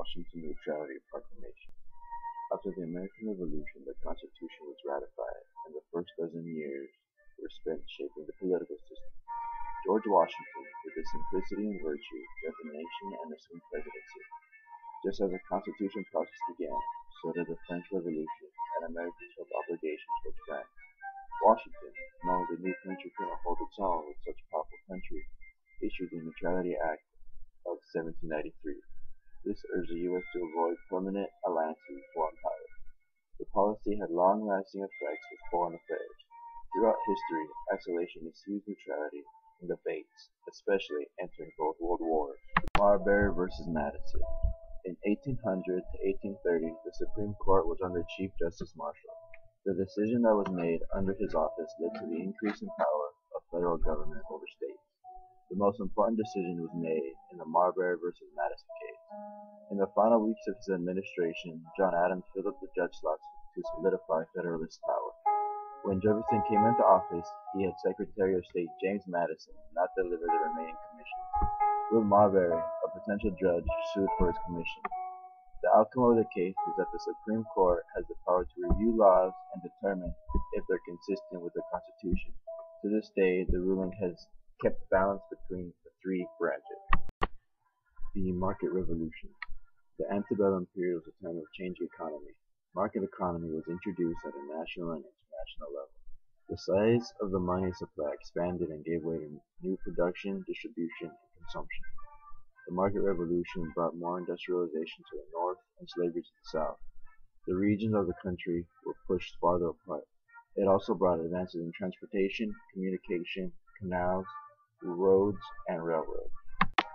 Washington Neutrality Proclamation. After the American Revolution, the Constitution was ratified, and the first dozen years were spent shaping the political system. George Washington, with his simplicity and virtue, led the nation and assumed presidency. Just as the Constitution process began, so did the French Revolution, and Americans felt obligations towards France. Washington, knowing the new country couldn't hold its own with such a powerful country, issued the Neutrality Act of 1793. This urged the U.S. to avoid permanent alliances with foreign powers. The policy had long-lasting effects with foreign affairs. Throughout history, isolationists used neutrality in debates, especially entering both world wars. Marbury versus Madison. In 1800 to 1830, the Supreme Court was under Chief Justice Marshall. The decision that was made under his office led to the increase in power of federal government over states. The most important decision was made in the Marbury versus Madison case. In the final weeks of his administration, John Adams filled up the judge slots to solidify Federalist power. When Jefferson came into office, he had Secretary of State James Madison not deliver the remaining commissions. Will Marbury, a potential judge, sued for his commission. The outcome of the case was that the Supreme Court has the power to review laws and determine if they're consistent with the Constitution. To this day, the ruling has kept balance between the three branches. The Market Revolution. The antebellum period was a time of changing economy. Market economy was introduced at a national and international level. The size of the money supply expanded and gave way to new production, distribution, and consumption. The Market Revolution brought more industrialization to the north and slavery to the south. The regions of the country were pushed farther apart. It also brought advances in transportation, communication, canals, roads, and railroads.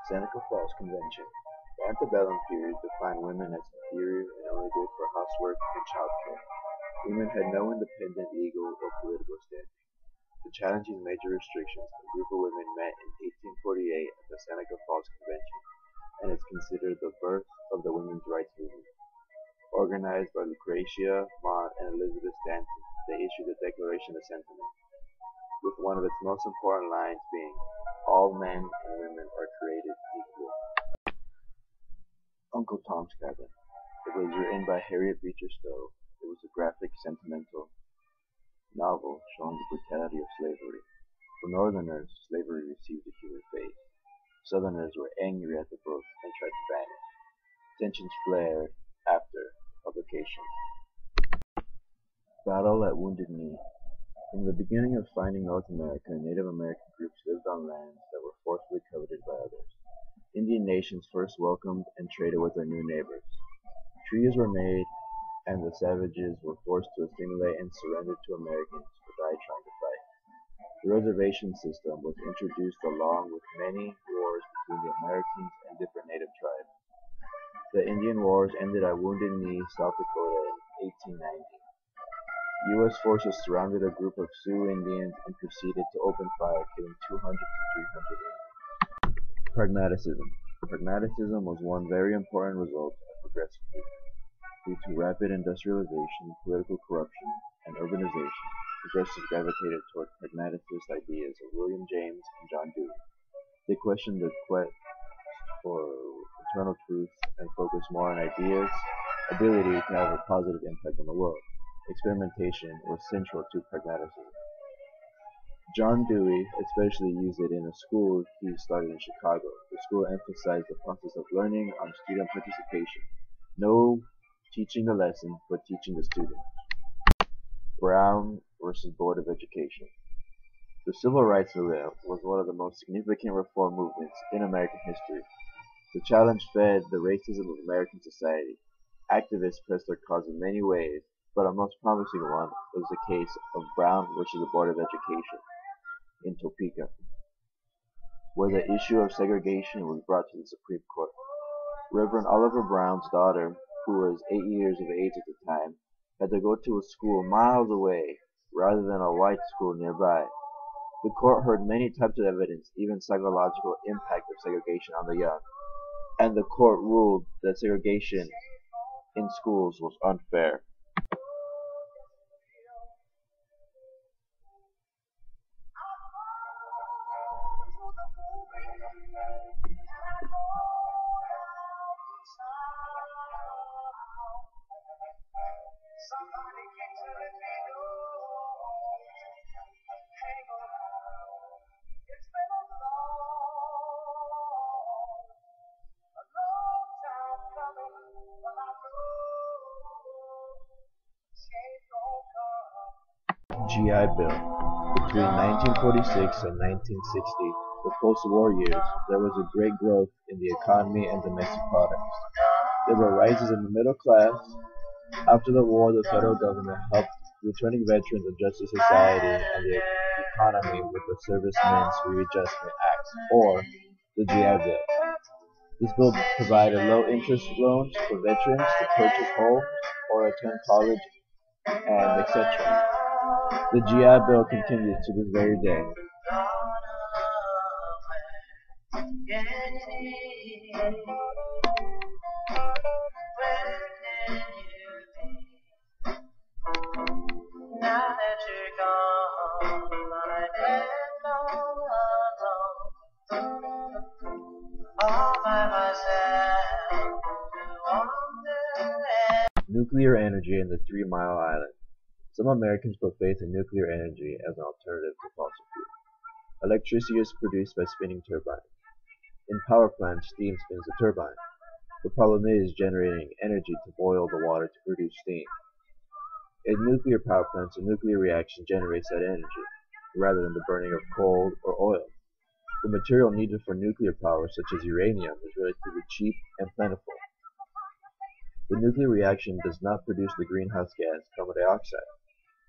Seneca Falls Convention. The antebellum period defined women as inferior and only good for housework and childcare. Women had no independent legal or political standing. To challenge these major restrictions, a group of women met in 1848 at the Seneca Falls Convention, and is considered the birth of the women's rights movement. Organized by Lucretia Mott and Elizabeth Stanton, they issued the Declaration of Sentiments, with one of its most important lines being, "All men and women are created equal." Uncle Tom's Cabin. It was written by Harriet Beecher Stowe. It was a graphic, sentimental novel showing the brutality of slavery. For Northerners, slavery received a human face. Southerners were angry at the book and tried to ban it. Tensions flared after publication. Battle at Wounded Knee. From the beginning of finding North America, Native American groups lived on lands that were forcibly coveted by others. Indian nations first welcomed and traded with their new neighbors. Treaties were made, and the savages were forced to assimilate and surrender to Americans or die trying to fight. The reservation system was introduced along with many wars between the Americans and different native tribes. The Indian Wars ended at Wounded Knee, South Dakota in 1890. U.S. forces surrounded a group of Sioux Indians and proceeded to open fire, killing 200 to 300 Indians. Pragmatism. Pragmatism was one very important result of progressive movement. Due to rapid industrialization, political corruption, and urbanization, progressives gravitated toward pragmatist ideas of William James and John Dewey. They questioned the quest for eternal truth and focused more on ideas' ability to have a positive impact on the world. Experimentation was central to pragmatism. John Dewey especially used it in a school he started in Chicago. The school emphasized the process of learning on student participation. No teaching the lesson, but teaching the student. Brown versus Board of Education. The Civil Rights Movement was one of the most significant reform movements in American history. The challenge fed the racism of American society. Activists pressed their cause in many ways, but a most promising one was the case of Brown versus the Board of Education in Topeka, where the issue of segregation was brought to the Supreme Court. Reverend Oliver Brown's daughter, who was 8 years of age at the time, had to go to a school miles away rather than a white school nearby. The court heard many types of evidence, even psychological impact of segregation on the young, and the court ruled that segregation in schools was unfair. GI Bill. Between 1946 and 1960, the post-war years, there was a great growth in the economy and domestic products. There were rises in the middle class. After the war, the federal government helped returning veterans adjust to society and the economy with the Servicemen's Readjustment Act, or the GI Bill. This bill provided low-interest loans for veterans to purchase homes or attend college and etc. The GI Bill continues to this very day. Nuclear energy and the 3 Mile Island. Some Americans put faith in nuclear energy as an alternative to fossil fuel. Electricity is produced by spinning turbines. In power plants, steam spins the turbine. The problem is generating energy to boil the water to produce steam. In nuclear power plants, a nuclear reaction generates that energy, rather than the burning of coal or oil. The material needed for nuclear power, such as uranium, is relatively cheap and plentiful. The nuclear reaction does not produce the greenhouse gas carbon dioxide.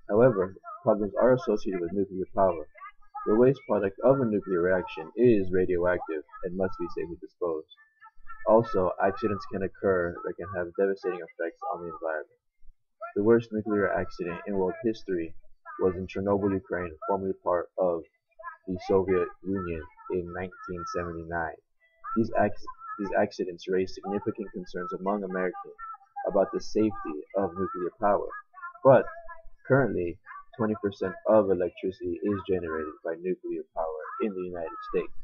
However, problems are associated with nuclear power. The waste product of a nuclear reaction is radioactive and must be safely disposed. Also, accidents can occur that can have devastating effects on the environment. The worst nuclear accident in world history was in Chernobyl, Ukraine, formerly part of the Soviet Union in 1979. These accidents raised significant concerns among Americans about the safety of nuclear power, but currently 20% of electricity is generated by nuclear power in the United States.